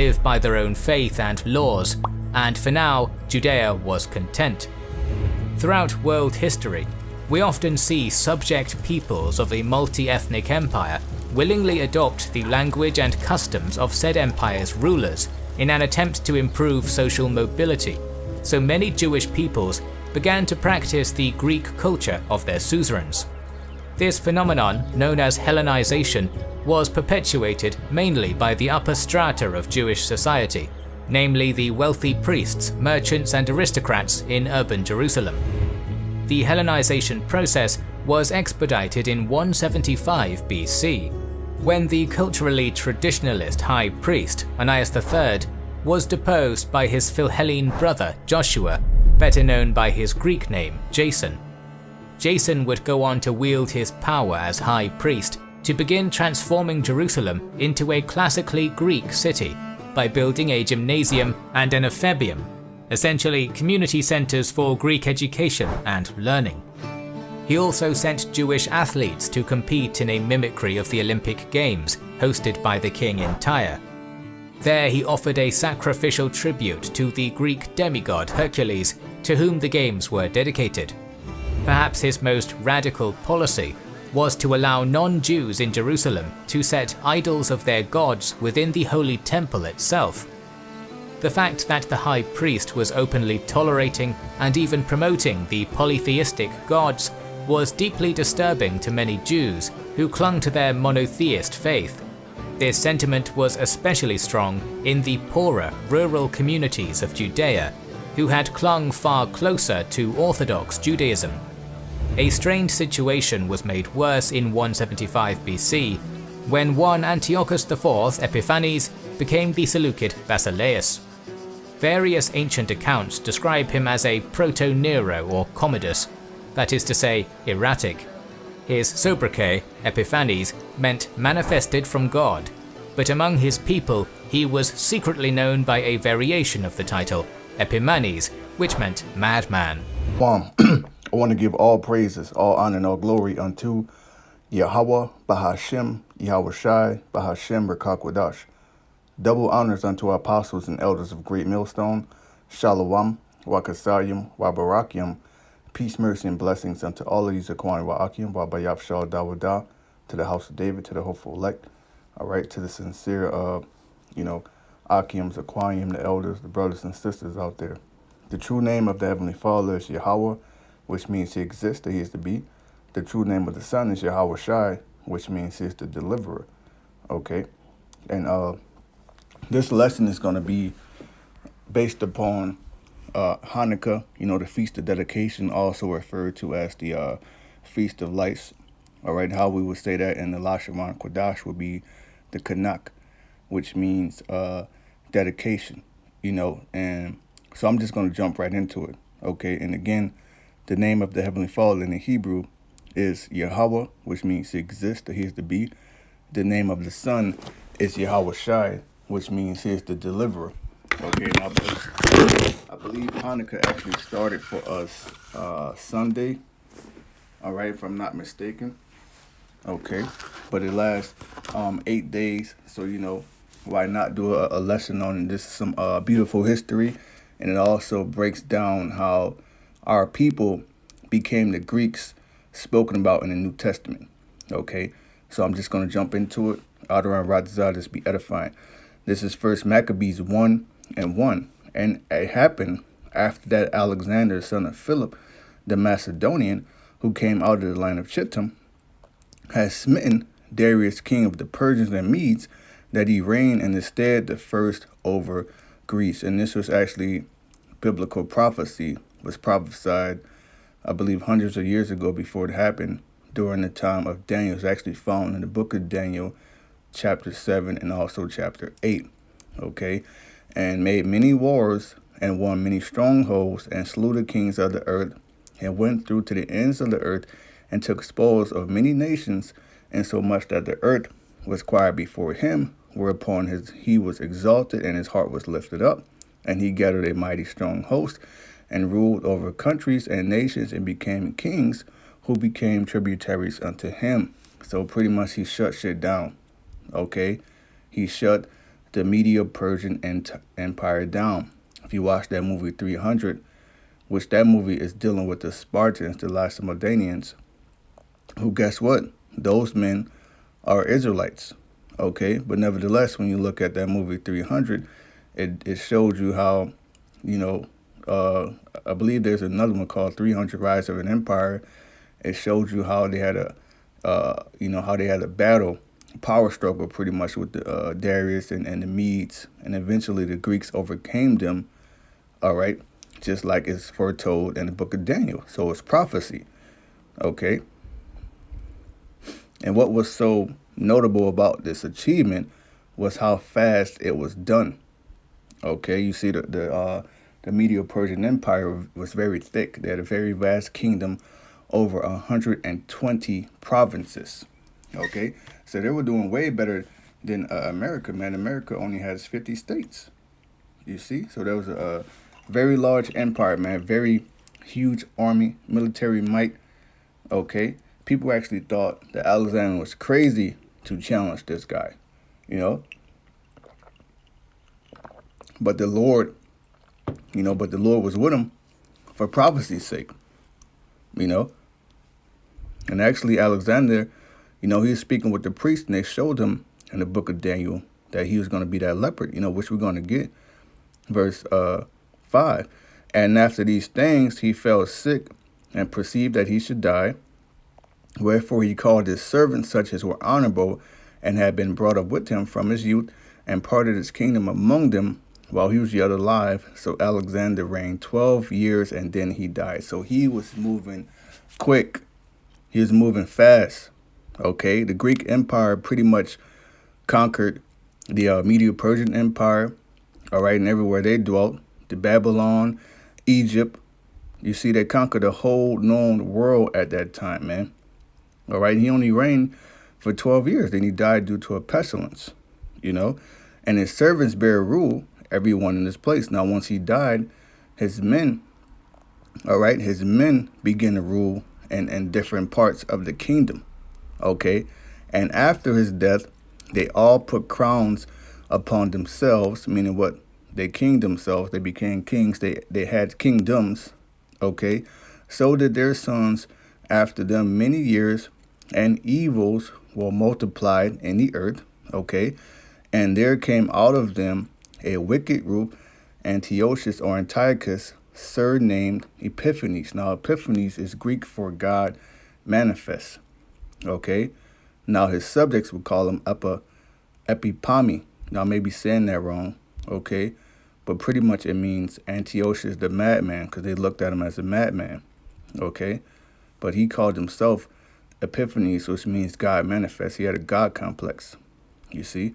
live by their own faith and laws, and for now, Judea was content. Throughout world history, we often see subject peoples of a multi-ethnic empire willingly adopt the language and customs of said empire's rulers in an attempt to improve social mobility, so many Jewish peoples began to practice the Greek culture of their suzerains. This phenomenon, known as Hellenization, was perpetuated mainly by the upper strata of Jewish society, namely the wealthy priests, merchants and aristocrats in urban Jerusalem. The Hellenization process was expedited in 175 BC, when the culturally traditionalist high priest, Onias III, was deposed by his Philhellene brother Joshua, better known by his Greek name Jason. Jason would go on to wield his power as high priest to begin transforming Jerusalem into a classically Greek city by building a gymnasium and an ephebium, essentially community centers for Greek education and learning. He also sent Jewish athletes to compete in a mimicry of the Olympic Games hosted by the king in Tyre. There he offered a sacrificial tribute to the Greek demigod Hercules, to whom the games were dedicated. Perhaps his most radical policy was to allow non-Jews in Jerusalem to set idols of their gods within the Holy Temple itself. The fact that the high priest was openly tolerating and even promoting the polytheistic gods was deeply disturbing to many Jews who clung to their monotheist faith. This sentiment was especially strong in the poorer, rural communities of Judea, who had clung far closer to Orthodox Judaism. A strained situation was made worse in 175 BC, when one Antiochus IV Epiphanes became the Seleucid Basileus. Various ancient accounts describe him as a proto-Nero or Commodus, that is to say, erratic. His sobriquet, Epiphanes, meant manifested from God, but among his people he was secretly known by a variation of the title, Epimanes, which meant madman. I want to give all praises, all honor, and all glory unto YAHAWAH BAHASHAM, YAHAWASHI, BAHASHAM, QADASH. Double honors unto our apostles and elders of Great Millstone, SHALAWAAM, YAHAWAH Barakyam. Peace, mercy, and blessings unto all of these acquiring Barakyam, BAYATH, DAWADA, to the house of David, to the hopeful elect. All right, to the sincere, Akims, Aquarium, the elders, the brothers and sisters out there. The true name of the Heavenly Father is Yahawah, which means he exists, that he is to be. The true name of the Son is YAHAWASHI, which means he is the deliverer. Okay, and this lesson is going to be based upon Hanukkah, the Feast of Dedication, also referred to as the Feast of Lights. All right, how we would say that in the Lashaman Quadash would be the Kanak, which means dedication, and so I'm just going to jump right into it. Okay, and again, the name of the Heavenly Father in the Hebrew is Yahawah, which means to exist, that he is to be. The name of the Son is YAHAWASHI, which means he is the deliverer. Okay, and I believe Hanukkah actually started for us Sunday, all right, if I'm not mistaken. Okay, but it lasts 8 days, so why not do a lesson on it? This is some beautiful history, and it also breaks down how our people became the Greeks spoken about in the New Testament. Okay, so I'm just going to jump into it. Adoran Radzah, this be edifying. This is First Maccabees 1:1, and it happened after that Alexander, son of Philip, the Macedonian, who came out of the land of Chittim, had smitten Darius, king of the Persians and Medes, that he reigned in his stead the first over Greece. And this was actually biblical prophecy, was prophesied, I believe, hundreds of years ago before it happened, during the time of Daniel. It's actually found in the book of Daniel, chapter 7 and also chapter 8. Okay, and made many wars and won many strongholds and slew the kings of the earth and went through to the ends of the earth and took spoils of many nations, insomuch that the earth was quiet before him, whereupon he was exalted and his heart was lifted up, and he gathered a mighty strong host and ruled over countries and nations and became kings who became tributaries unto him. So pretty much he shut shit down. Okay, he shut the Medo-Persian Empire down. If you watch that movie 300, which that movie is dealing with the Spartans, the Lacedaemonians, who, guess what? Those men are Israelites, okay? But nevertheless, when you look at that movie 300, it showed you how, I believe there's another one called 300 Rise of an Empire. It showed you how they had a battle, power struggle pretty much with the Darius and the Medes, and eventually the Greeks overcame them, all right? Just like it's foretold in the book of Daniel. So it's prophecy, okay? And what was so notable about this achievement was how fast it was done, okay? You see, the Medo-Persian Empire was very thick. They had a very vast kingdom, over 120 provinces, okay? So they were doing way better than America, man. America only has 50 states, you see? So there was a very large empire, man, very huge army, military might, okay? People actually thought that Alexander was crazy to challenge this guy, But the Lord, was with him for prophecy's sake, And actually Alexander, he was speaking with the priest, and they showed him in the book of Daniel that he was going to be that leopard, which we're going to get. Verse 5. And after these things, he fell sick and perceived that he should die. Wherefore he called his servants, such as were honorable, and had been brought up with him from his youth, and parted his kingdom among them while he was yet alive. So Alexander reigned 12 years, and then he died. So he was moving quick. He was moving fast, okay? The Greek Empire pretty much conquered the Medo-Persian Empire, all right, and everywhere they dwelt, the Babylon, Egypt. You see, they conquered the whole known world at that time, man. All right, he only reigned for 12 years. Then he died due to a pestilence, And his servants bear rule, everyone in his place. Now, once he died, his men began to rule in different parts of the kingdom, okay? And after his death, they all put crowns upon themselves, meaning what? They kinged themselves. They became kings. They had kingdoms, okay? So did their sons after them many years, and evils were multiplied in the earth, okay? And there came out of them a wicked root, Antiochus or Antiochus, surnamed Epiphanes. Now, Epiphanes is Greek for God manifest, okay? Now, his subjects would call him Epipami. Now, I may be saying that wrong, okay? But pretty much it means Antiochus the madman, because they looked at him as a madman, okay? But he called himself Epiphanes, which means God manifest. He had a God complex, you see?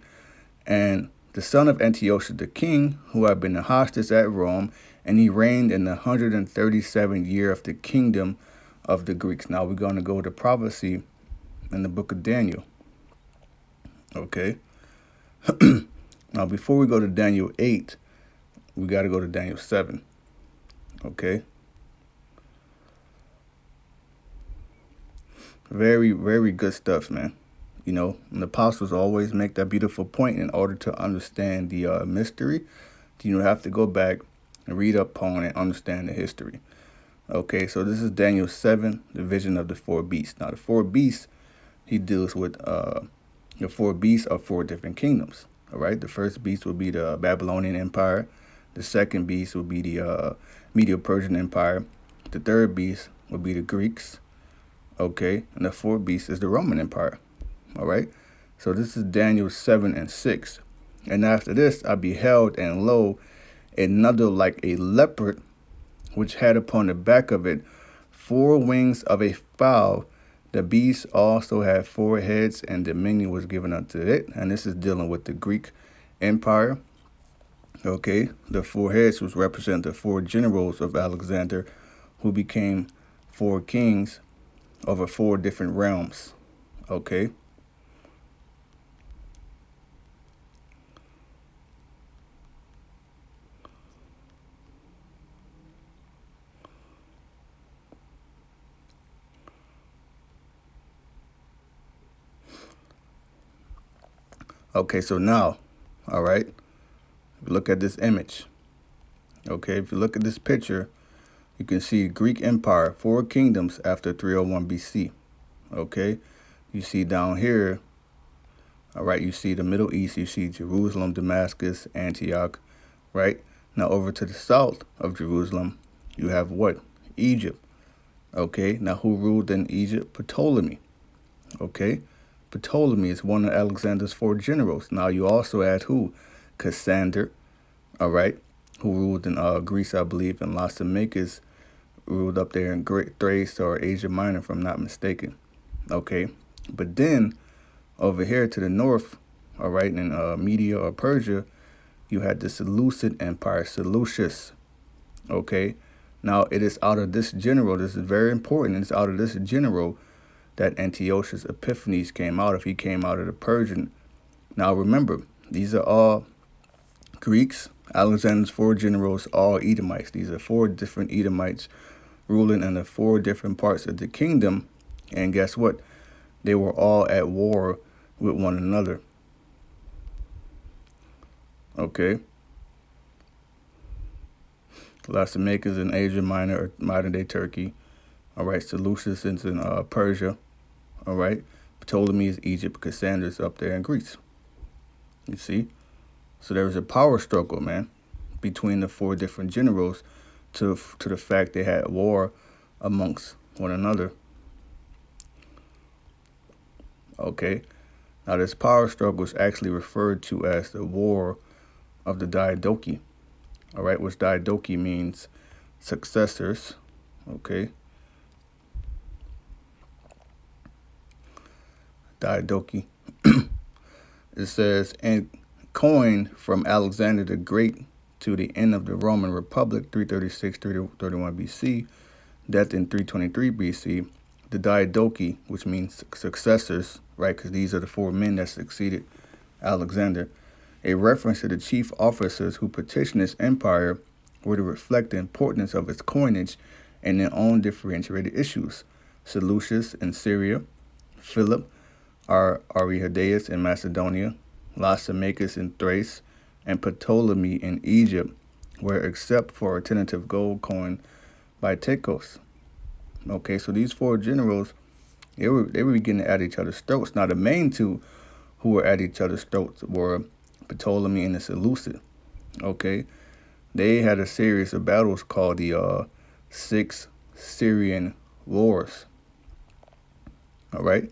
And the son of Antiochus the king, who had been a hostage at Rome, and he reigned in the 137th year of the kingdom of the Greeks. Now we're going to go to prophecy in the book of Daniel, okay? Now, before we go to Daniel 8, we got to go to Daniel 7, okay? Very, very good stuff, man. And the apostles always make that beautiful point. In order to understand the mystery, you have to go back and read up on and understand the history. Okay, so this is Daniel 7, the vision of the four beasts. Now, the four beasts, he deals with the four beasts of four different kingdoms. All right, the first beast will be the Babylonian Empire. The second beast will be the Medo-Persian Empire. The third beast will be the Greeks. Okay, and the fourth beast is the Roman Empire. All right, so this is Daniel 7 and 6. And after this, I beheld, and lo, another like a leopard, which had upon the back of it 4 wings of a fowl. The beast also had 4 heads, and dominion was given unto it. And this is dealing with the Greek Empire. Okay, the 4 heads was represent the 4 generals of Alexander, who became 4 kings over 4 different realms. Okay. Okay, so now, All right. Look at this image. Okay, if you look at this picture, you can see Greek Empire, 4 kingdoms after 301 BC. Okay, you see down here, all right, you see the Middle East, you see Jerusalem, Damascus, Antioch, right? Now over to the south of Jerusalem, you have what? Egypt. Okay, now who ruled in Egypt? Ptolemy. Okay, Ptolemy is one of Alexander's 4 generals. Now you also add who? Cassander, all right, who ruled in Greece, I believe, and Lysimachus ruled up there in Great Thrace or Asia Minor, if I'm not mistaken. Okay, but then over here to the north, all right, in Media or Persia, you had the Seleucid Empire, Seleucus. Okay, now it is out of this general, this is very important, it's out of this general that Antiochus Epiphanes came out of. He came out of the Persian. Now remember, these are all Greeks. Alexander's 4 generals, all Edomites. These are 4 different Edomites ruling in the 4 different parts of the kingdom. And guess what? They were all at war with one another. Okay. Lysimachus in Asia Minor, or modern-day Turkey. All right. Seleucus is in Persia. All right. Ptolemy is Egypt. Cassandra's up there in Greece. You see? So there was a power struggle, man, between the 4 different generals to the fact they had war amongst one another. Okay. Now this power struggle is actually referred to as the War of the Diadochi. All right, which Diadochi means successors. Okay. Diadochi. It says, and coined from Alexander the Great to the end of the Roman Republic, 336-331 BC, death in 323 BC, the Diadochi, which means successors, right, because these are the 4 men that succeeded Alexander, a reference to the chief officers who petitioned his empire were to reflect the importance of its coinage and their own differentiated issues. Seleucus in Syria, Philip, Aridaeus in Macedonia, Lysimachus in Thrace, and Ptolemy in Egypt were except for a tentative gold coin by Tychos. Okay, so these 4 generals, they were getting at each other's throats. Now the main 2 who were at each other's throats were Ptolemy and the Seleucid. Okay, they had a series of battles called the 6 Syrian Wars. All right.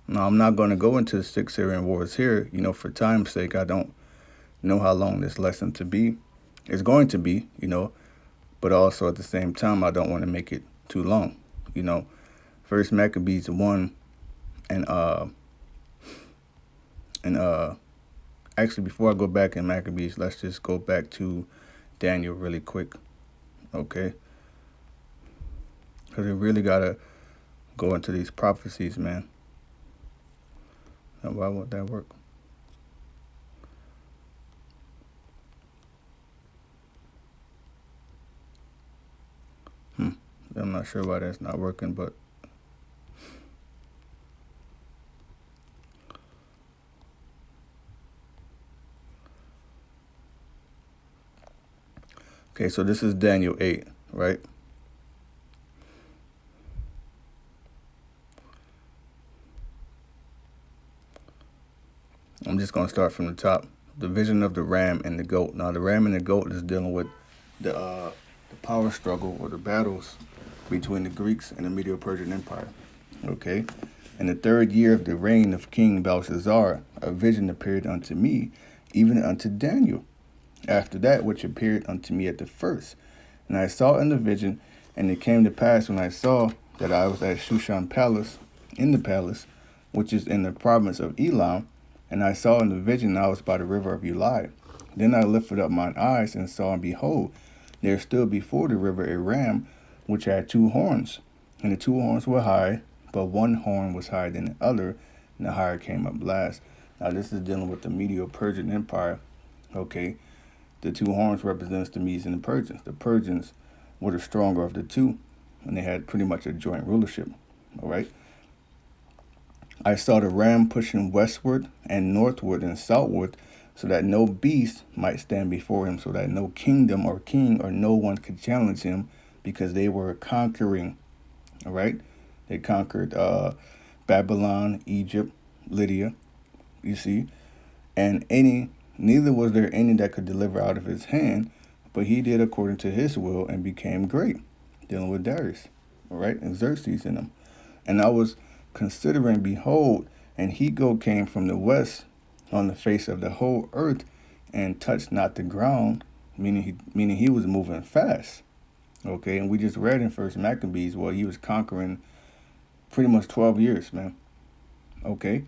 Now, I'm not going to go into the 6 Syrian Wars here. You know, for time's sake, I don't know how long this lesson is going to be, you know, but also at the same time, I don't want to make it too long. You know, First Maccabees 1 and actually, before I go back in Maccabees, let's just go back to Daniel really quick. Okay. Because we really got to go into these prophecies, man. Now, why won't that work? I'm not sure why that's not working, but okay, so this is Daniel 8, right? I'm just going to start from the top. The vision of the ram and the goat. Now, the ram and the goat is dealing with the power struggle or the battles between the Greeks and the Medo-Persian Empire. Okay? In the 3rd year of the reign of King Belshazzar, a vision appeared unto me, even unto Daniel. After that, which appeared unto me at the first. And I saw in the vision, and it came to pass when I saw that I was at Shushan Palace, in the palace, which is in the province of Elam, and I saw in the vision I was by the river of Ulai. Then I lifted up mine eyes and saw, and behold, there stood before the river a ram, which had 2 horns. And the 2 horns were high, but one horn was higher than the other, and the higher came up last. Now this is dealing with the Medo-Persian Empire. Okay, the 2 horns represents the Medes and the Persians. The Persians were the stronger of the 2, and they had pretty much a joint rulership. All right. I saw the ram pushing westward and northward and southward, so that no beast might stand before him, so that no kingdom or king or no one could challenge him, because they were conquering. All right, they conquered Babylon, Egypt, Lydia, you see, and neither was there any that could deliver out of his hand, but he did according to his will and became great, dealing with Darius, all right, and Xerxes in them. And I was considering, behold, and he came from the west on the face of the whole earth, and touched not the ground, meaning he was moving fast. Okay, and we just read in First Maccabees, well, he was conquering pretty much 12 years, man. Okay,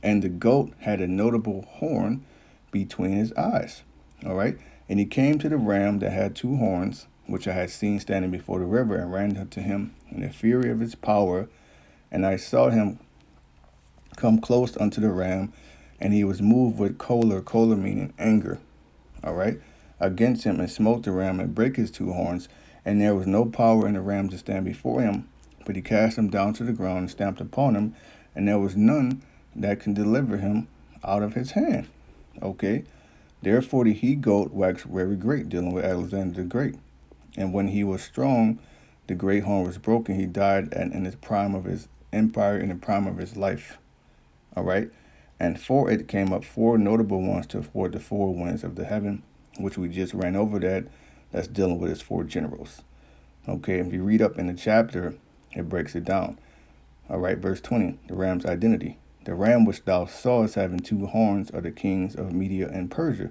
and the goat had a notable horn between his eyes. All right, and he came to the ram that had two horns, which I had seen standing before the river, and ran up to him in the fury of his power. And I saw him come close unto the ram, and he was moved with choler meaning anger, all right, against him, and smote the ram and brake his two horns. And there was no power in the ram to stand before him, but he cast him down to the ground and stamped upon him, and there was none that can deliver him out of his hand. Okay, therefore the he-goat waxed very great, dealing with Alexander the Great. And when he was strong, the great horn was broken. He died in the prime of his empire, in the prime of his life. All right, and for it came up four notable ones to afford the four winds of the heaven, which we just ran over that. That's dealing with his four generals. Okay, if you read up in the chapter, it breaks it down. All right, verse 20, the ram's identity. The ram which thou sawest having two horns are the kings of Media and Persia.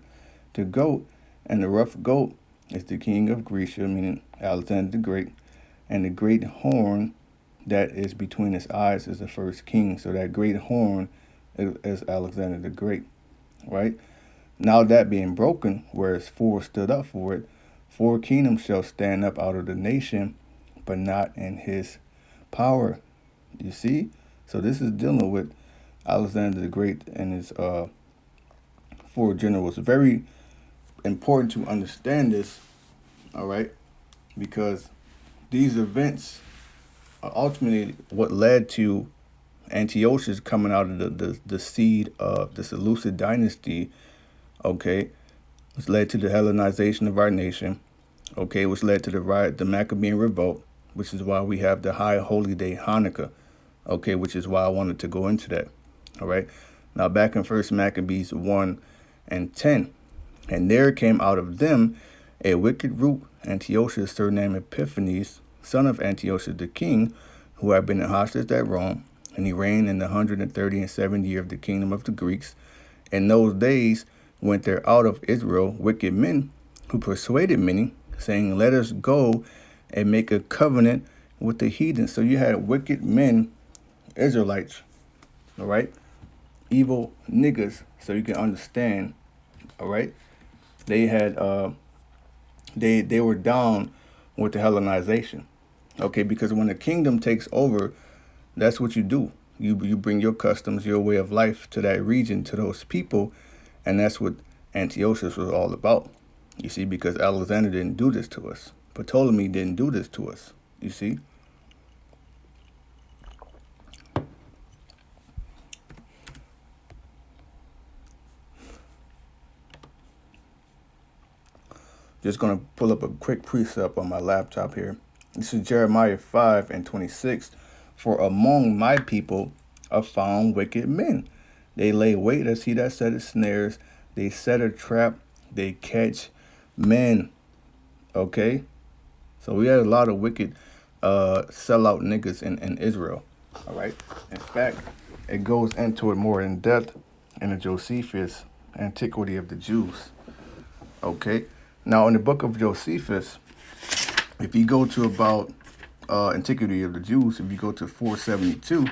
The goat and the rough goat is the king of Grecia, meaning Alexander the Great. And the great horn that is between his eyes is the first king. So that great horn is Alexander the Great, right? Now that being broken, whereas four stood up for it, four kingdoms shall stand up out of the nation, but not in his power. You see? So this is dealing with Alexander the Great and his four generals. Very important to understand this, all right? Because these events are ultimately what led to Antiochus coming out of the seed of the Seleucid dynasty, okay, which led to the Hellenization of our nation, okay, which led to the Maccabean revolt, which is why we have the high holy day Hanukkah, okay, which is why I wanted to go into that, all right. Now back in First Maccabees 1 and 10, and there came out of them a wicked root, Antiochus, surnamed Epiphanes, son of Antiochus the king, who had been in hostage at Rome, and he reigned in the 137th year of the kingdom of the Greeks. In those days went there out of Israel wicked men, who persuaded many, saying, let us go and make a covenant with the heathens. So you had wicked men, Israelites, all right, evil niggas, so you can understand, all right. They had they were down with the Hellenization, okay, because when the kingdom takes over, that's what you do. You bring your customs, your way of life to that region, to those people, and that's what Antiochus was all about. You see, because Alexander didn't do this to us. Ptolemy didn't do this to us. You see? Just going to pull up a quick precept on my laptop here. This is Jeremiah 5 and 26. For among my people are found wicked men. They lay wait as he that setteth snares. They set a trap. They catch men. Okay? So we had a lot of wicked sellout niggas in Israel. All right? In fact, it goes into it more in depth in the Josephus, Antiquity of the Jews. Okay? Now, in the book of Josephus, if you go to about Antiquity of the Jews, if you go to 472,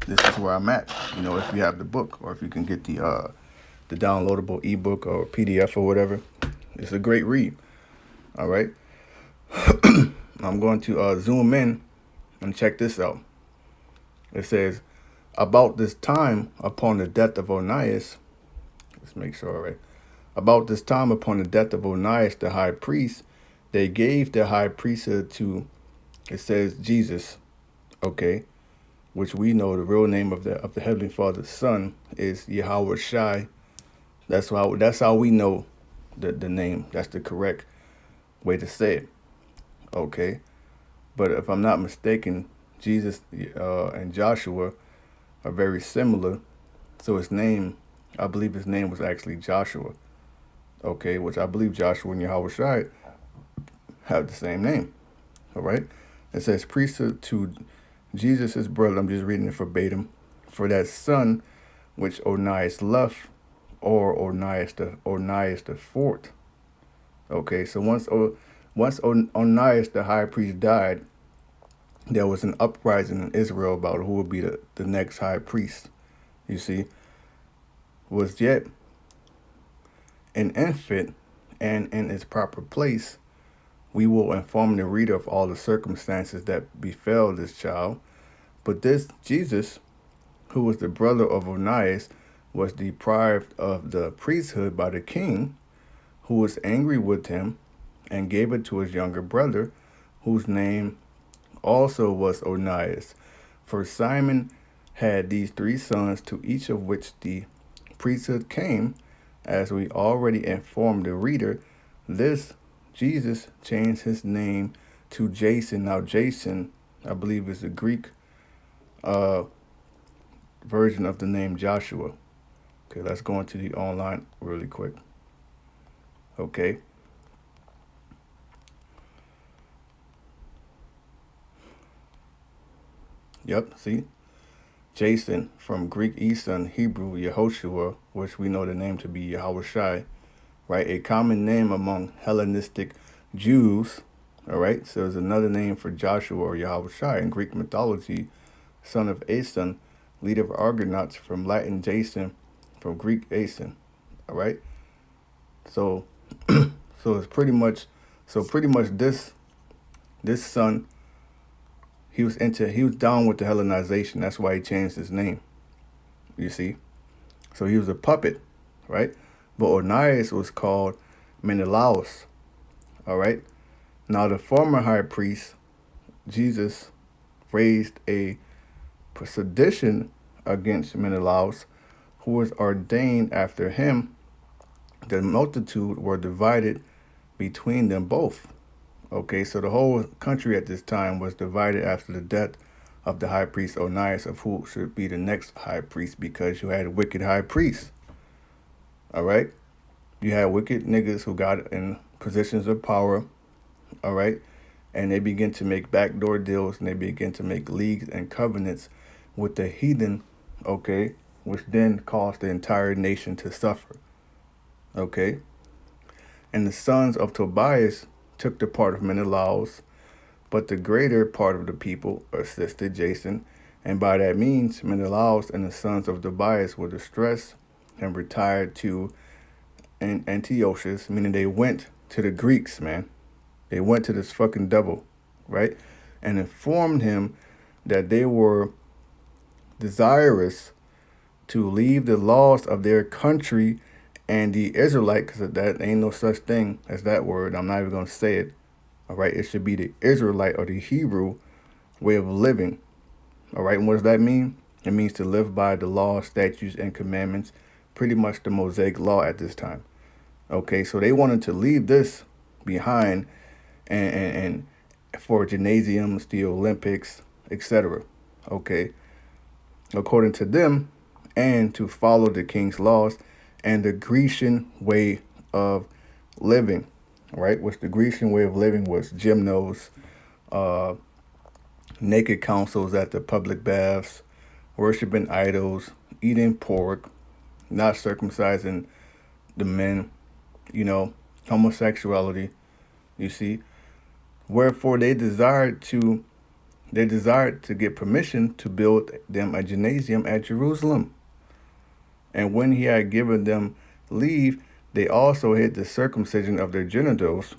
this is where I'm at. You know, if you have the book, or if you can get the downloadable ebook or PDF or whatever, it's a great read. All right. I'm going to zoom in and check this out. It says, about this time upon the death of Onias, let's make sure, all right. About this time upon the death of Onias, the high priest, they gave the high priesthood to, it says, Jesus, okay, which we know the real name of the Heavenly Father's Son is YAHAWASHI, That's how we know the name. That's the correct way to say it. Okay. But if I'm not mistaken, Jesus and Joshua are very similar. So I believe his name was actually Joshua. Okay, which I believe Joshua and YAHAWASHI have the same name. All right. It says priesthood to Jesus, his brother. I'm just reading it verbatim. For that son which Onias left, or Onias the fourth. Okay, so once Onias the high priest died, there was an uprising in Israel about who would be the next high priest. You see, was yet an infant and in its proper place. We will inform the reader of all the circumstances that befell this child. But this Jesus, who was the brother of Onias, was deprived of the priesthood by the king, who was angry with him and gave it to his younger brother, whose name also was Onias. For Simon had these 3 sons, to each of which the priesthood came. As we already informed the reader, this Jesus changed his name to Jason. Now, Jason, I believe, is the Greek version of the name Joshua. Okay, let's go into the online really quick. Okay. Yep, see? Jason, from Greek Eastern Hebrew Yehoshua, which we know the name to be YAHAWASHI, right? A common name among Hellenistic Jews, all right? So there's another name for Joshua or YAHAWASHI in Greek mythology, son of Ason, leader of Argonauts, from Latin Jason, from Greek Ason, all right? So, it's pretty much this son, he was down with the Hellenization. That's why he changed his name. You see? So he was a puppet, right? But Onias was called Menelaus. All right? Now the former high priest, Jesus, raised a sedition against Menelaus, who was ordained after him. The multitude were divided between them both. Okay, so the whole country at this time was divided after the death of the high priest Onias, of who should be the next high priest, because you had wicked high priests. All right? You had wicked niggas who got in positions of power. All right? And they begin to make backdoor deals, and they begin to make leagues and covenants with the heathen, okay, which then caused the entire nation to suffer. Okay? And the sons of Tobias took the part of Menelaus, but the greater part of the people assisted Jason, and by that means Menelaus and the sons of Tobias were distressed and retired to Antiochus, meaning they went to the Greeks, man. They went to this fucking devil, right? And informed him that they were desirous to leave the laws of their country and the Israelite, because that ain't no such thing as that word. I'm not even going to say it. All right. It should be the Israelite or the Hebrew way of living. All right. And what does that mean? It means to live by the law, statutes, and commandments. Pretty much the Mosaic law at this time. Okay. So they wanted to leave this behind and for gymnasiums, the Olympics, etc. Okay. According to them, and to follow the king's laws and the Grecian way of living, right? Which the Grecian way of living was gymnos, naked councils at the public baths, worshiping idols, eating pork, not circumcising the men, homosexuality, you see. Wherefore they desired to get permission to build them a gymnasium at Jerusalem. And when he had given them leave, they also hid the circumcision of their genitals,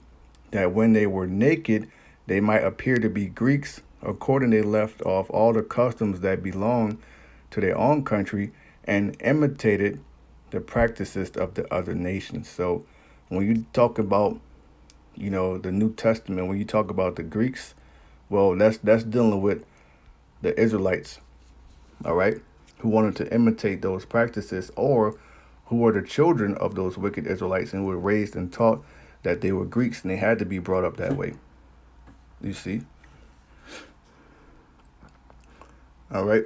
that when they were naked, they might appear to be Greeks. Accordingly, they left off all the customs that belonged to their own country and imitated the practices of the other nations. So when you talk about, the New Testament, when you talk about the Greeks, well, that's dealing with the Israelites, all right, who wanted to imitate those practices, or who were the children of those wicked Israelites and were raised and taught that they were Greeks and they had to be brought up that way. You see? All right.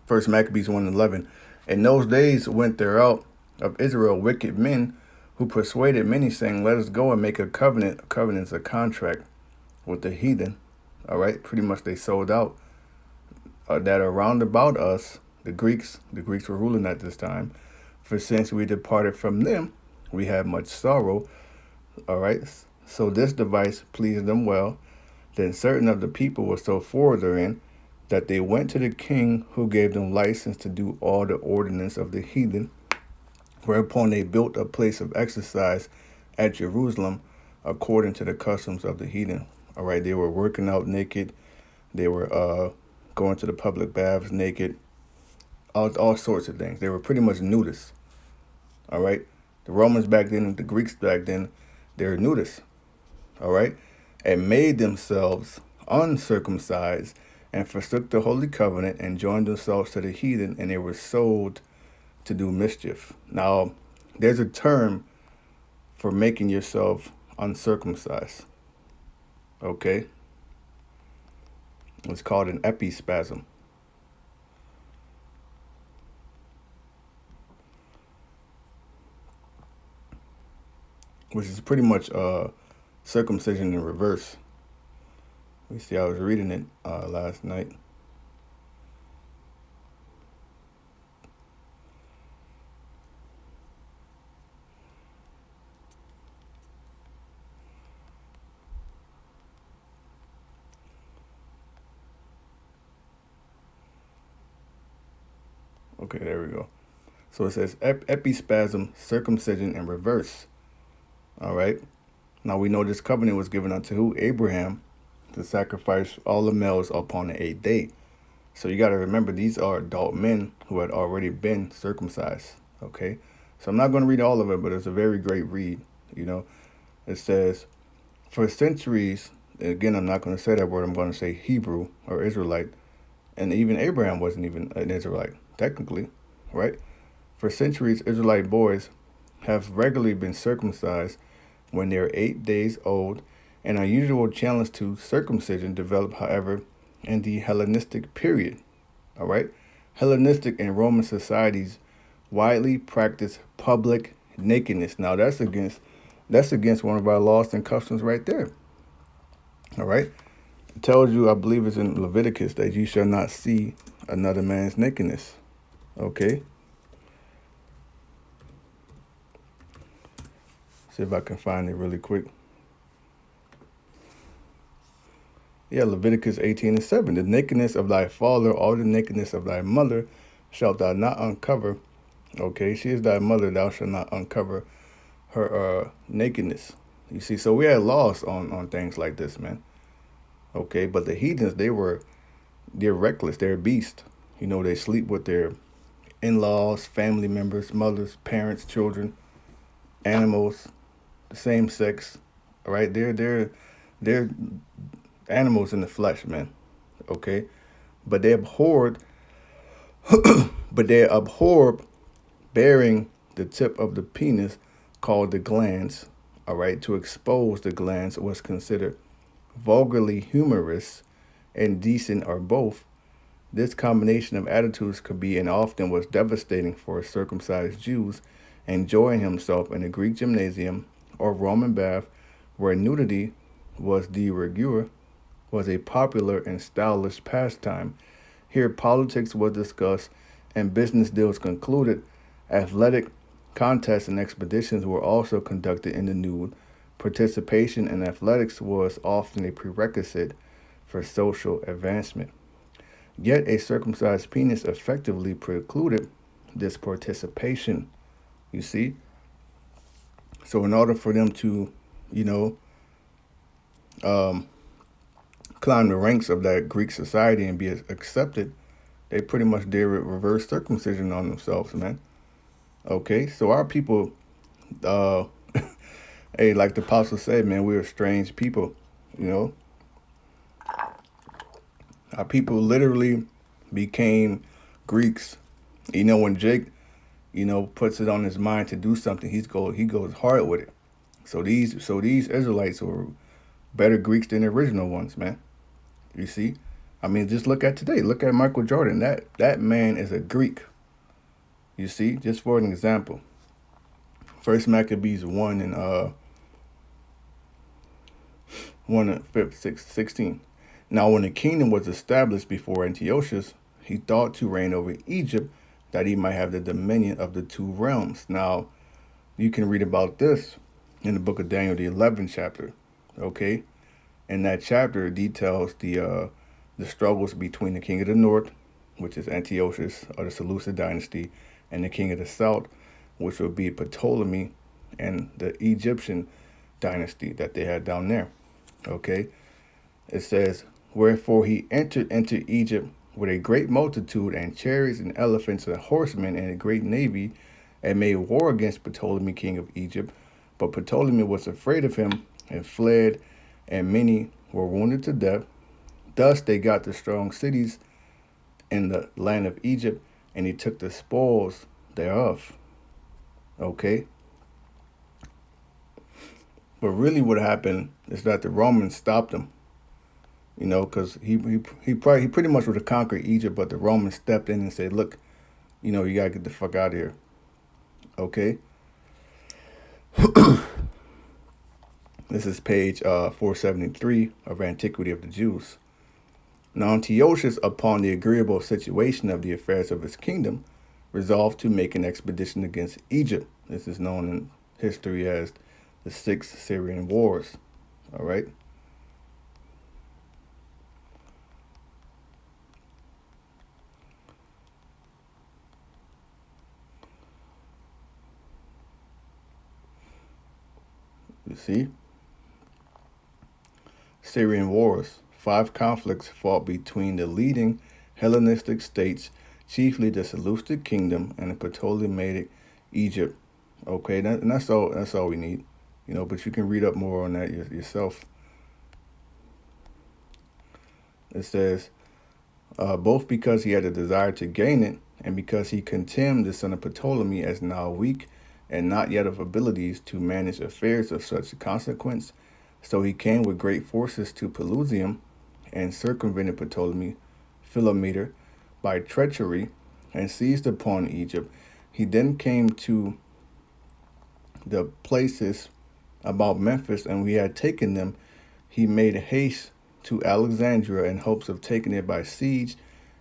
First Maccabees 1:11. In those days went there out of Israel wicked men who persuaded many, saying, let us go and make a covenant. A covenant is a contract with the heathen. All right. Pretty much they sold out that are round about us, the Greeks were ruling at this time. For since we departed from them, we had much sorrow. All right. So this device pleased them well. Then certain of the people were so forward therein that they went to the king, who gave them license to do all the ordinance of the heathen, whereupon they built a place of exercise at Jerusalem according to the customs of the heathen. All right. They were working out naked. They were going to the public baths naked. All sorts of things. They were pretty much nudists. All right. The Romans back then, the Greeks back then, they were nudists. All right. And made themselves uncircumcised and forsook the holy covenant and joined themselves to the heathen, and they were sold to do mischief. Now, there's a term for making yourself uncircumcised. Okay. It's called an epispasm. Which is pretty much circumcision in reverse. You see, I was reading it last night. Okay, there we go. So it says epispasm, circumcision in reverse. All right. Now we know this covenant was given unto who? Abraham, to sacrifice all the males upon the 8th day. So you got to remember, these are adult men who had already been circumcised. Okay. So I'm not going to read all of it, but it's a very great read. You know, it says, for centuries, again, I'm not going to say that word. I'm going to say Hebrew or Israelite. And even Abraham wasn't even an Israelite, technically, right? For centuries, Israelite boys have regularly been circumcised when they're 8 days old. An unusual challenge to circumcision developed, however, in the Hellenistic period. All right. Hellenistic and Roman societies widely practice public nakedness. Now that's against one of our laws and customs right there. All right. It tells you, I believe it's in Leviticus, that you shall not see another man's nakedness. Okay. See if I can find it really quick. Yeah, Leviticus 18:7. The nakedness of thy father or the nakedness of thy mother shalt thou not uncover. Okay, she is thy mother, thou shalt not uncover her nakedness. You see, so we had laws on things like this, man. Okay, but the heathens, they're reckless, they're beasts. You know, they sleep with their in-laws, family members, mothers, parents, children, animals, the same sex. All right, they're animals in the flesh, man. Okay, but they abhorred bearing the tip of the penis, called the glans. All right, to expose the glans was considered vulgarly humorous, indecent, or both. This combination of attitudes could be and often was devastating for circumcised Jews enjoying himself in a Greek gymnasium or Roman bath, where nudity was de rigueur, was a popular and stylish pastime. Here politics was discussed and business deals concluded. Athletic contests and expeditions were also conducted in the nude. Participation in athletics was often a prerequisite for social advancement. Yet a circumcised penis effectively precluded this participation. You see? So in order for them to, climb the ranks of that Greek society and be accepted, they pretty much did reverse circumcision on themselves, man. Okay, so our people, hey, like the apostle said, man, we're strange people, Our people literally became Greeks. When Jake puts it on his mind to do something, he goes hard with it. So these Israelites were better Greeks than the original ones, man. You see? I mean, just look at today. Look at Michael Jordan. That man is a Greek. You see? Just for an example. First Maccabees 1 and 16. Now when the kingdom was established before Antiochus, he thought to reign over Egypt, that he might have the dominion of the two realms. Now, you can read about this in the book of Daniel, the 11th chapter. Okay? And that chapter details the struggles between the king of the north, which is Antiochus of the Seleucid dynasty, and the king of the south, which would be Ptolemy and the Egyptian dynasty that they had down there. Okay? It says, wherefore he entered into Egypt with a great multitude and chariots and elephants and horsemen and a great navy, and made war against Ptolemy king of Egypt. But Ptolemy was afraid of him and fled, and many were wounded to death. Thus they got the strong cities in the land of Egypt, and he took the spoils thereof. Okay? But really what happened is that the Romans stopped him. Because he pretty much would have conquered Egypt, but the Romans stepped in and said, look, you got to get the fuck out of here. Okay? This is page 473 of Antiquity of the Jews. Now Antiochus, upon the agreeable situation of the affairs of his kingdom, resolved to make an expedition against Egypt. This is known in history as the 6 Syrian Wars. All right? You see? Syrian Wars. 5 conflicts fought between the leading Hellenistic states, chiefly the Seleucid kingdom and the Ptolemaic Egypt. Okay, and that's all we need. But you can read up more on that yourself. It says, both because he had a desire to gain it, and because he contemned the son of Ptolemy as now weak, and not yet of abilities to manage affairs of such consequence. So he came with great forces to Pelusium, and circumvented Ptolemy Philometor by treachery, and seized upon Egypt. He then came to the places about Memphis, and when he had taken them, he made haste to Alexandria in hopes of taking it by siege,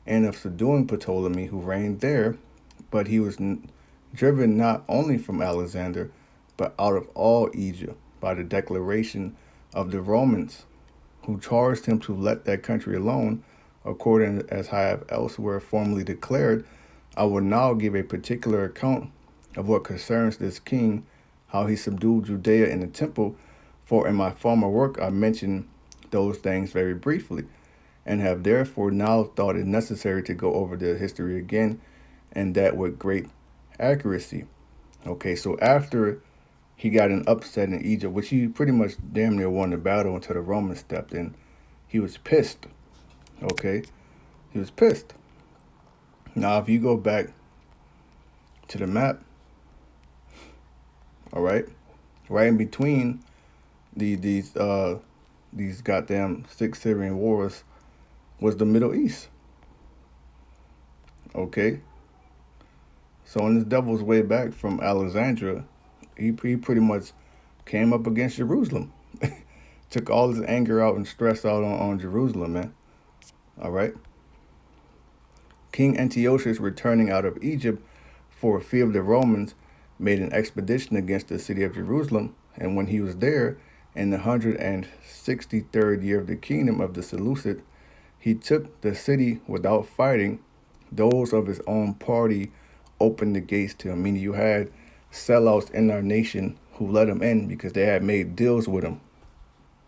and of subduing Ptolemy, who reigned there. But he was driven not only from Alexander, but out of all Egypt by the declaration of the Romans, who charged him to let that country alone, according as I have elsewhere formerly declared. I will now give a particular account of what concerns this king, how he subdued Judea in the temple, for in my former work I mentioned those things very briefly, and have therefore now thought it necessary to go over the history again, and that with great accuracy. Okay, so after he got an upset in Egypt, which he pretty much damn near won the battle until the Romans stepped in, he was pissed. Okay, he was pissed. Now, if you go back to the map, all right in between these goddamn 6 Syrian wars was the Middle East. Okay, so on this devil's way back from Alexandria, he pretty much came up against Jerusalem. Took all his anger out and stress out on Jerusalem, man. All right. King Antiochus, returning out of Egypt for fear of the Romans, made an expedition against the city of Jerusalem. And when he was there, in the 163rd year of the kingdom of the Seleucid, he took the city without fighting. Those of his own party opened the gates to him. Meaning you had sellouts in our nation who let him in because they had made deals with him.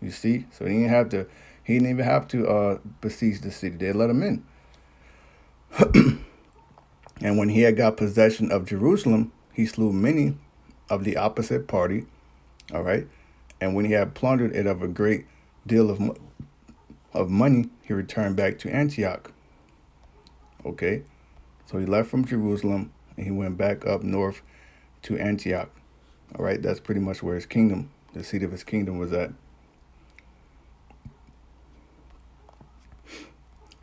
You see? So he didn't even have to besiege the city. They let him in. And when he had got possession of Jerusalem, he slew many of the opposite party. All right. And when he had plundered it of a great deal of money, he returned back to Antioch. Okay. So he left from Jerusalem and he went back up north to Antioch. All right, that's pretty much where his kingdom, the seat of his kingdom, was at.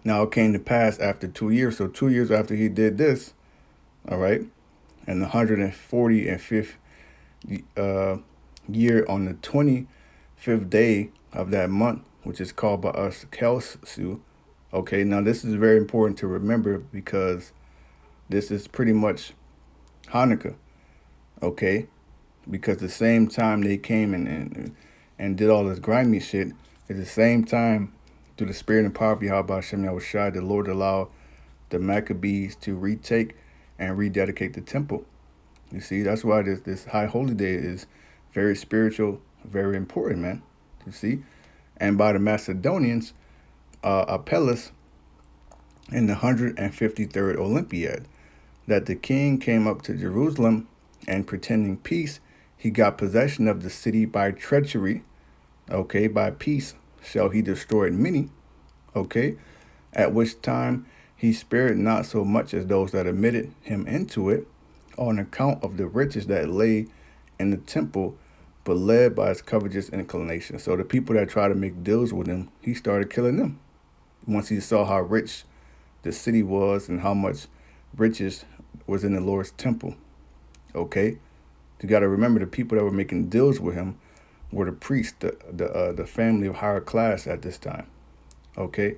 Now it came to pass after 2 years, so 2 years after he did this, all right, and the 145th year on the 25th day of that month, which is called by us Kelsu. Okay, now this is very important to remember because this is pretty much Hanukkah. Okay, because the same time they came and did all this grimy shit, at the same time, through the spirit and power of YAHAWAH BAHASHAM, the Lord allowed the Maccabees to retake and rededicate the temple. You see, that's why this high holy day is very spiritual, very important, man. You see, and by the Macedonians, Apelles in the 153rd Olympiad, that the king came up to Jerusalem and pretending peace, he got possession of the city by treachery. Okay, by peace shall he destroy many. Okay, at which time he spared not so much as those that admitted him into it, on account of the riches that lay in the temple, but led by his covetous inclination. So the people that tried to make deals with him, he started killing them. Once he saw how rich the city was and how much riches was in the Lord's temple. Okay, you got to remember the people that were making deals with him were the priests, the family of higher class at this time. Okay,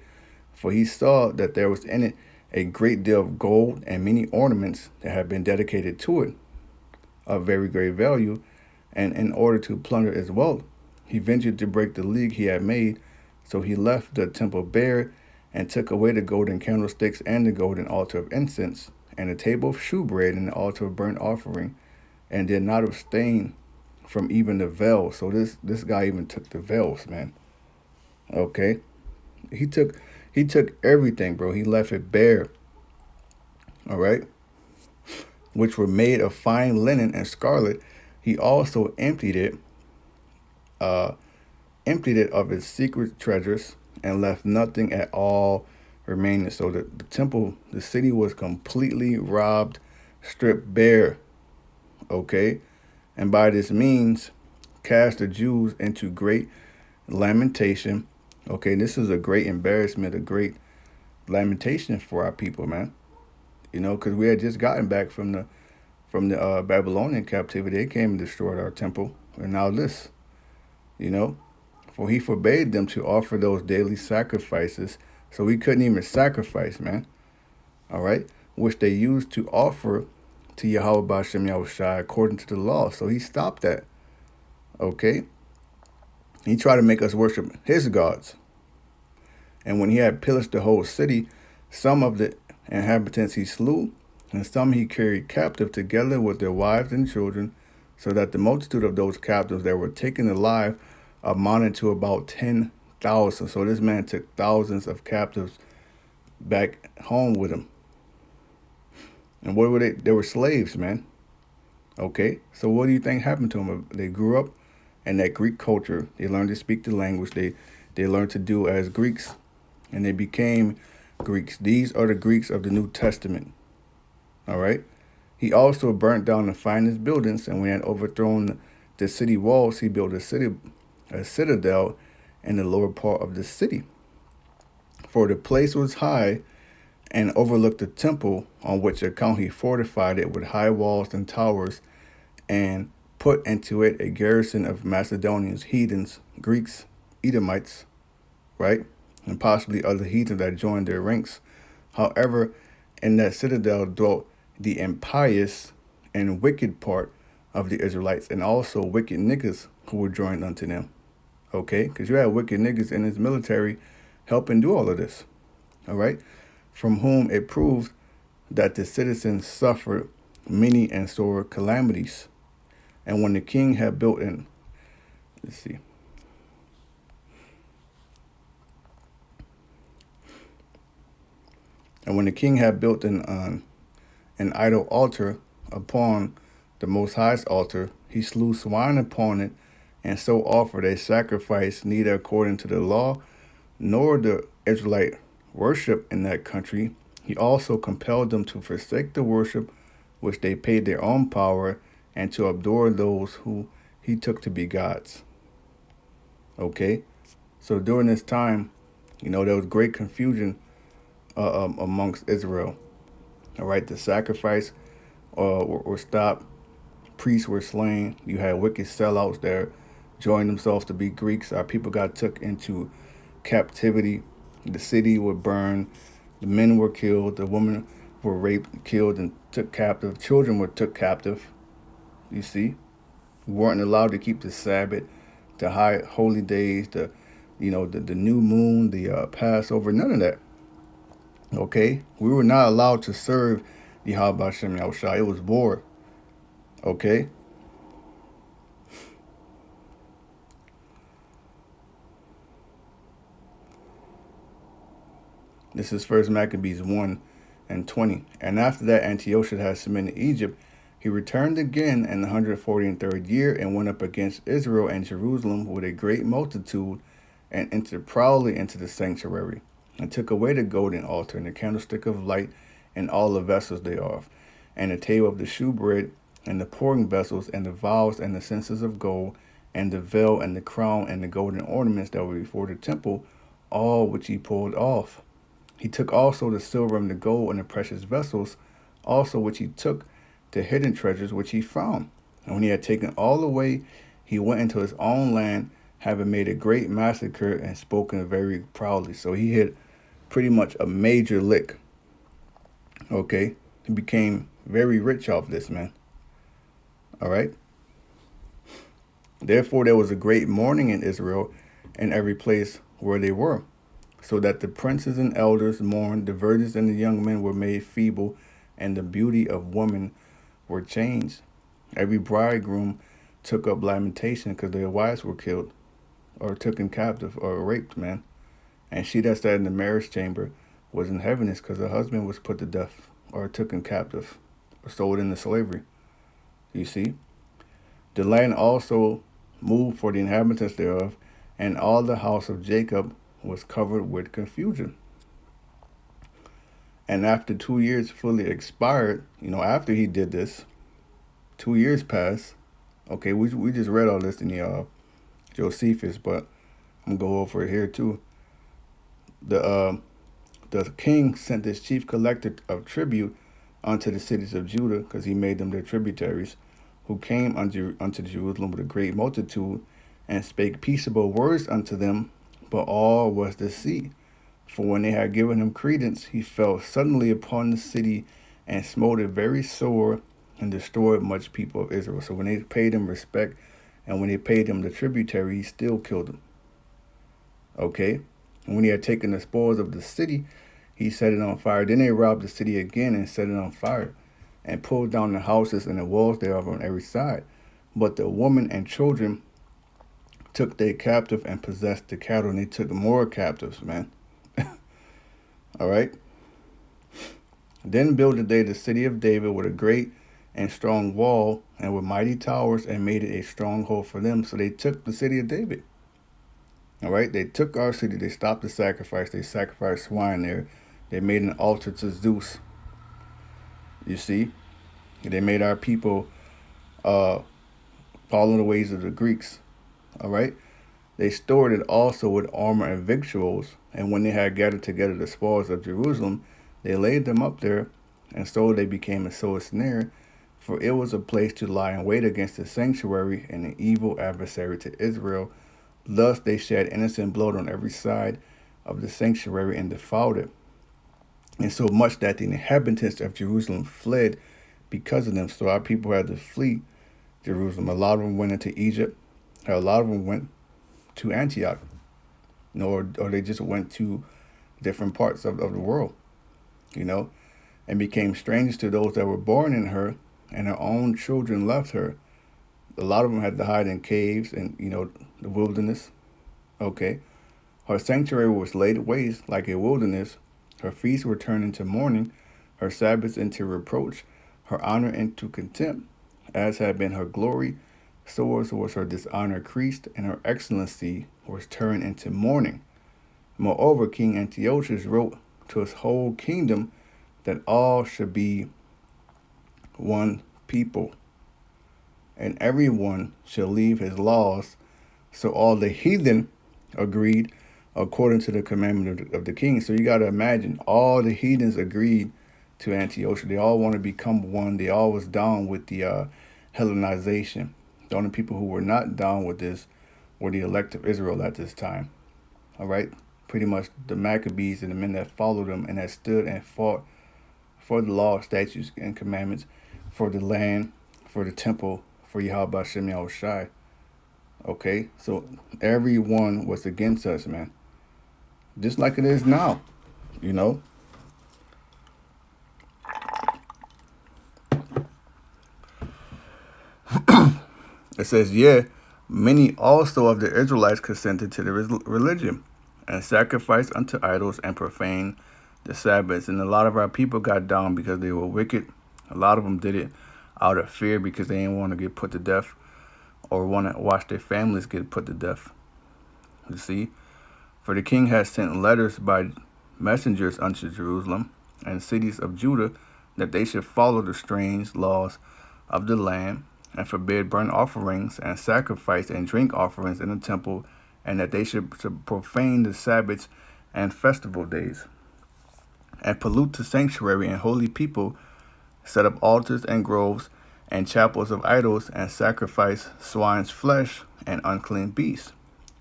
for he saw that there was in it a great deal of gold and many ornaments that had been dedicated to it of very great value, and in order to plunder its wealth, he ventured to break the league he had made. So he left the temple bare and took away the golden candlesticks and the golden altar of incense and the table of shewbread and the altar of burnt offering, and did not abstain from even the veil. So this guy even took the veils, man. Okay, he took everything, bro. He left it bare. All right, which were made of fine linen and scarlet. He also emptied it of its secret treasures, and left nothing at all remaining. So the temple, the city was completely robbed, stripped bare. Okay, and by this means cast the Jews into great lamentation. Okay, this is a great embarrassment, a great lamentation for our people, man. You know, because we had just gotten back from the Babylonian captivity. They came and destroyed our temple, and now this, you know, for he forbade them to offer those daily sacrifices, so we couldn't even sacrifice, man. All right, which they used to offer to YAHAWAH BAHASHAM YAHWASHI according to the law. So he stopped that. Okay, he tried to make us worship his gods. And when he had pillaged the whole city, some of the inhabitants he slew, and some he carried captive together with their wives and children, so that the multitude of those captives that were taken alive amounted to about 10,000. So this man took thousands of captives back home with him. And what were they? They were slaves, man. Okay, so what do you think happened to them? They grew up in that Greek culture. They learned to speak the language. They learned to do as Greeks, and they became Greeks. These are the Greeks of the New Testament. All right. He also burnt down the finest buildings, and when he had overthrown the city walls, he built a citadel in the lower part of the city. For the place was high and overlooked the temple, on which account he fortified it with high walls and towers, and put into it a garrison of Macedonians, heathens, Greeks, Edomites, right? And possibly other heathens that joined their ranks. However, in that citadel dwelt the impious and wicked part of the Israelites, and also wicked niggas who were joined unto them. Okay, because you had wicked niggas in his military helping do all of this. All right, from whom it proves that the citizens suffered many and sore calamities. And when the king had built an, And when the king had built an idol altar upon the Most High's altar, he slew swine upon it, and so offered a sacrifice neither according to the law, nor the Israelite worship in that country. He also compelled them to forsake the worship which they paid their own power, and to adore those who he took to be gods. Okay? So during this time, there was great confusion amongst Israel. All right? The sacrifice were stopped. Priests were slain. You had wicked sellouts there joined themselves to be Greeks. Our people got took into captivity. The city were burned. The men were killed. The women were raped, killed, and took captive. Children were took captive. You see, we weren't allowed to keep the Sabbath, the high holy days, the new moon, the Passover, none of that. Okay, we were not allowed to serve YAHAWAH BAHASHAM Yahushua. It was war. Okay. This is 1 Maccabees 1:20. And after that, Antiochus had submitted Egypt. He returned again in the 143rd year and went up against Israel and Jerusalem with a great multitude and entered proudly into the sanctuary and took away the golden altar and the candlestick of light and all the vessels thereof, and the table of the shewbread and the pouring vessels and the vials and the censers of gold and the veil and the crown and the golden ornaments that were before the temple, all which he pulled off. He took also the silver and the gold and the precious vessels, also which he took the hidden treasures which he found. And when he had taken all away, he went into his own land, having made a great massacre and spoken very proudly. So he hit pretty much a major lick. Okay, he became very rich off this, man. All right. Therefore, there was a great mourning in Israel in every place where they were, so that the princes and elders mourned, the virgins and the young men were made feeble, and the beauty of women were changed. Every bridegroom took up lamentation because their wives were killed or taken captive or raped, man. And she that sat in the marriage chamber was in heaviness because her husband was put to death or taken captive or sold into slavery. You see? The land also moved for the inhabitants thereof, and all the house of Jacob was covered with confusion. And after 2 years fully expired, after he did this, 2 years passed. Okay, we just read all this in the Josephus, but I'm gonna go over it here too. The king sent his chief collector of tribute unto the cities of Judah, because he made them their tributaries, who came unto Jerusalem with a great multitude, and spake peaceable words unto them, but all was deceit. For when they had given him credence, he fell suddenly upon the city and smote it very sore and destroyed much people of Israel. So when they paid him respect and when they paid him the tributary, he still killed them. Okay? And when he had taken the spoils of the city, he set it on fire. Then they robbed the city again and set it on fire and pulled down the houses and the walls thereof on every side. But the women and children took they captive and possessed the cattle, and they took more captives, man. All right. Then builded they the city of David with a great and strong wall and with mighty towers, and made it a stronghold for them. So they took the city of David. All right. They took our city. They stopped the sacrifice. They sacrificed swine there. They made an altar to Zeus. You see, they made our people follow the ways of the Greeks. All right. They stored it also with armor and victuals. And when they had gathered together the spoils of Jerusalem, they laid them up there. And so they became a sore snare, for it was a place to lie in wait against the sanctuary and an evil adversary to Israel. Thus they shed innocent blood on every side of the sanctuary and defiled it. And so much that the inhabitants of Jerusalem fled because of them. So our people had to flee Jerusalem. A lot of them went into Egypt. A lot of them went to Antioch, or they just went to different parts of the world, and became strangers to those that were born in her, and her own children left her. A lot of them had to hide in caves and, the wilderness. Okay. Her sanctuary was laid waste like a wilderness. Her feasts were turned into mourning, her Sabbaths into reproach, her honor into contempt, as had been her glory. So was her dishonor increased, and her excellency was turned into mourning. Moreover, King Antiochus wrote to his whole kingdom that all should be one people, and everyone shall leave his laws. So all the heathen agreed according to the commandment of the king. So you got to imagine, all the heathens agreed to Antiochus. They all want to become one. They all was down with the Hellenization. The only people who were not down with this were the elect of Israel at this time. All right, pretty much the Maccabees and the men that followed them and that stood and fought for the law, statutes, and commandments, for the land, for the temple, for YAHAWAH BAHASHAM. Okay, so everyone was against us, man. Just like it is now, you know. It says, yeah, many also of the Israelites consented to the religion and sacrificed unto idols and profaned the Sabbaths. And a lot of our people got down because they were wicked. A lot of them did it out of fear because they didn't want to get put to death or want to watch their families get put to death. You see, for the king has sent letters by messengers unto Jerusalem and cities of Judah that they should follow the strange laws of the land and forbid burnt offerings and sacrifice and drink offerings in the temple, and that they should profane the Sabbaths and festival days, and pollute the sanctuary and holy people, set up altars and groves and chapels of idols, and sacrifice swine's flesh and unclean beasts,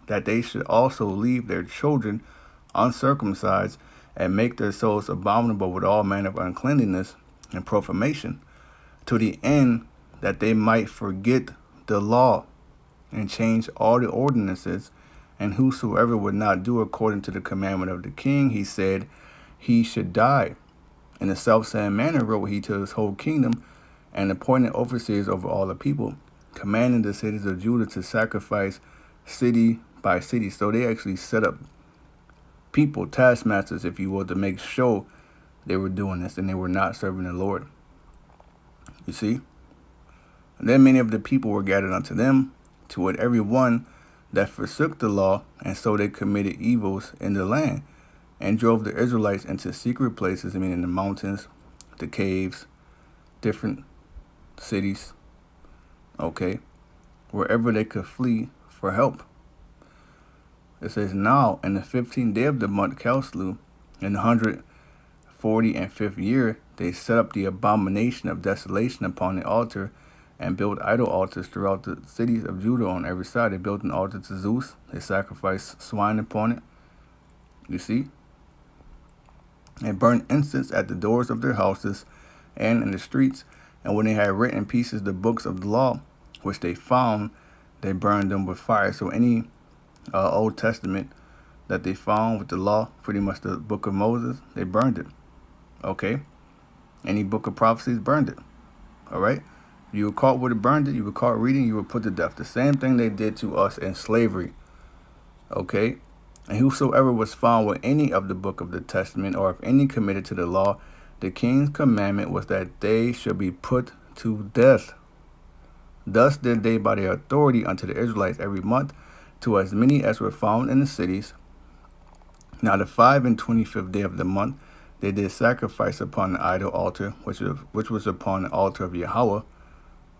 that they should also leave their children uncircumcised, and make their souls abominable with all manner of uncleanness and profanation, to the end that they might forget the law and change all the ordinances. And whosoever would not do according to the commandment of the king, he said he should die. In the selfsame manner wrote he to his whole kingdom, and appointed overseers over all the people, commanding the cities of Judah to sacrifice city by city. So they actually set up people, taskmasters, if you will, to make sure they were doing this and they were not serving the Lord. You see? And then many of the people were gathered unto them, to it every one that forsook the law, and so they committed evils in the land, and drove the Israelites into secret places, I mean in the mountains, the caves, different cities, okay, wherever they could flee for help. It says, now in the 15th day of the month Casleu, in the 145th year, they set up the abomination of desolation upon the altar, and built idol altars throughout the cities of Judah on every side. They built an altar to Zeus. They sacrificed swine upon it. You see? And burned incense at the doors of their houses and in the streets. And when they had written in pieces the books of the law, which they found, they burned them with fire. So any Old Testament that they found with the law, pretty much the book of Moses, they burned it. Okay? Any book of prophecies, burned it. All right? You were caught with it, burned it. You were caught reading, you were put to death. The same thing they did to us in slavery. Okay? And whosoever was found with any of the book of the testament, or if any committed to the law, the king's commandment was that they should be put to death. Thus did they by their authority unto the Israelites every month, to as many as were found in the cities. Now the 25th day of the month, they did sacrifice upon the idol altar, which was upon the altar of YAHAWAH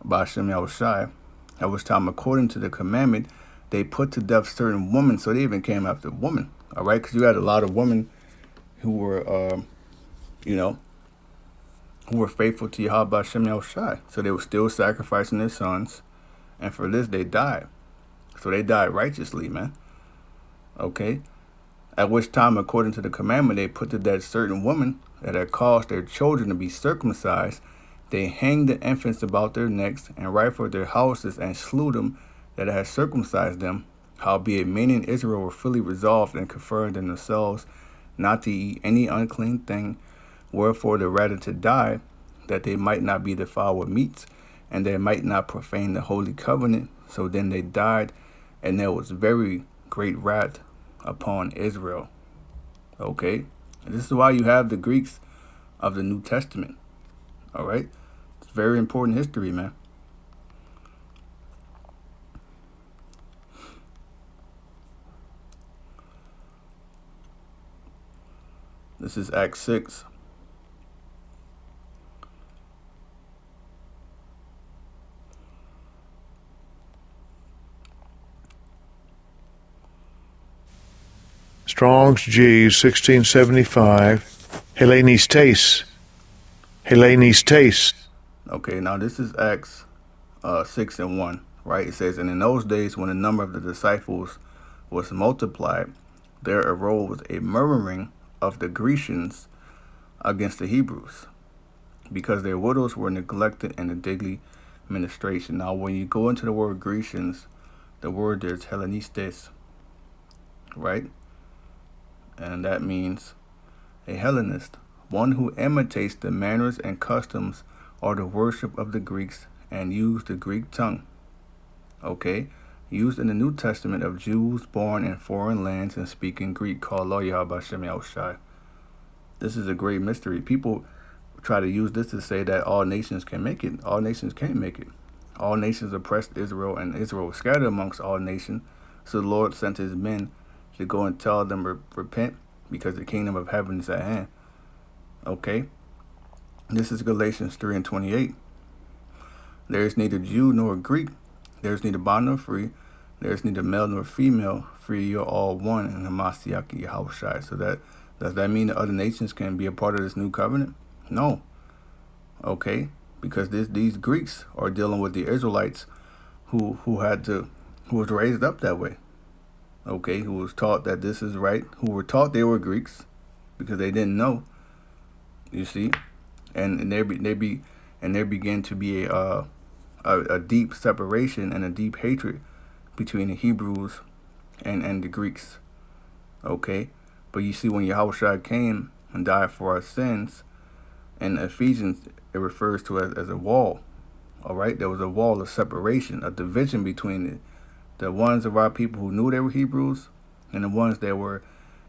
BAHASHAM, at which time, according to the commandment, they put to death certain women. So they even came after women, all right? Because you had a lot of women who were, who were faithful to YAHAWAH BAHASHAM. So they were still sacrificing their sons, and for this they died. So they died righteously, man. Okay? At which time, according to the commandment, they put to death certain women that had caused their children to be circumcised. They hanged the infants about their necks, and rifled their houses, and slew them that had circumcised them. Howbeit many in Israel were fully resolved and confirmed in themselves not to eat any unclean thing, wherefore the rather to die, that they might not be defiled with meats, and they might not profane the holy covenant. So then they died, and there was very great wrath upon Israel. Okay? And this is why you have the Greeks of the New Testament. All right? It's very important history, man. This is Acts 6. Strong's G 1675. Hellenization. Hellenization. Okay, now this is Acts 6 and 1, right? It says, and in those days when the number of the disciples was multiplied, there arose a murmuring of the Grecians against the Hebrews, because their widows were neglected in the daily ministration. Now, when you go into the word Grecians, the word there is Hellenistes, right? And that means a Hellenist, one who imitates the manners and customs or the worship of the Greeks and use the Greek tongue. Okay? Used in the New Testament of Jews born in foreign lands and speaking Greek, called YAHAWAH BAHASHAM. This is a great mystery. People try to use this to say that all nations can make it. All nations can't make it. All nations oppressed Israel, and Israel was scattered amongst all nations. So the Lord sent his men to go and tell them repent, because the kingdom of heaven is at hand. Okay? This is Galatians 3 and 28. There is neither Jew nor Greek. There is neither bond nor free. There is neither male nor female. Free, you're all one in the Mashiach YAHAWASHI. So does that mean that other nations can be a part of this new covenant? No. Okay? Because these Greeks are dealing with the Israelites who was raised up that way. Okay, who was taught that this is right, who were taught they were Greeks because they didn't know. You see? And there began to be a deep separation and a deep hatred between the Hebrews and the Greeks. Okay? But you see, when Yahushua came and died for our sins, in Ephesians, it refers to it as a wall. All right? There was a wall of separation, a division between the ones of our people who knew they were Hebrews and the ones that were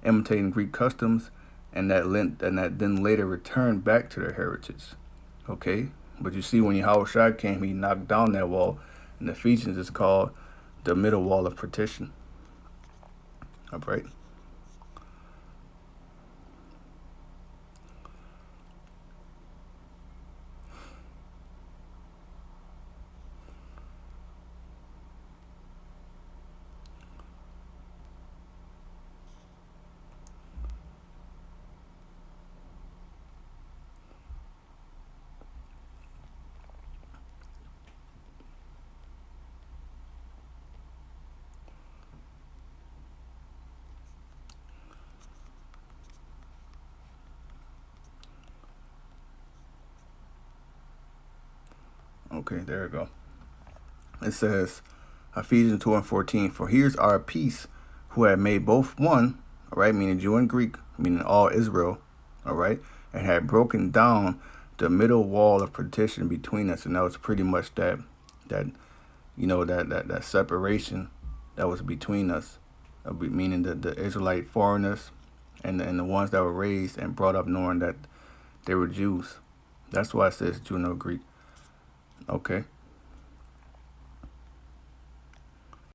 imitating Greek customs, and that then later returned back to their heritage. Okay? But you see, when Yahushua came, he knocked down that wall. In Ephesians, it's called the middle wall of partition. All right? Okay, there we go. It says, Ephesians 2 and 14, for here's our peace, who had made both one, all right, meaning Jew and Greek, meaning all Israel, all right, and had broken down the middle wall of partition between us. And that was pretty much that separation that was between us, meaning the Israelite foreigners and the ones that were raised and brought up knowing that they were Jews. That's why it says Jew no Greek. Okay.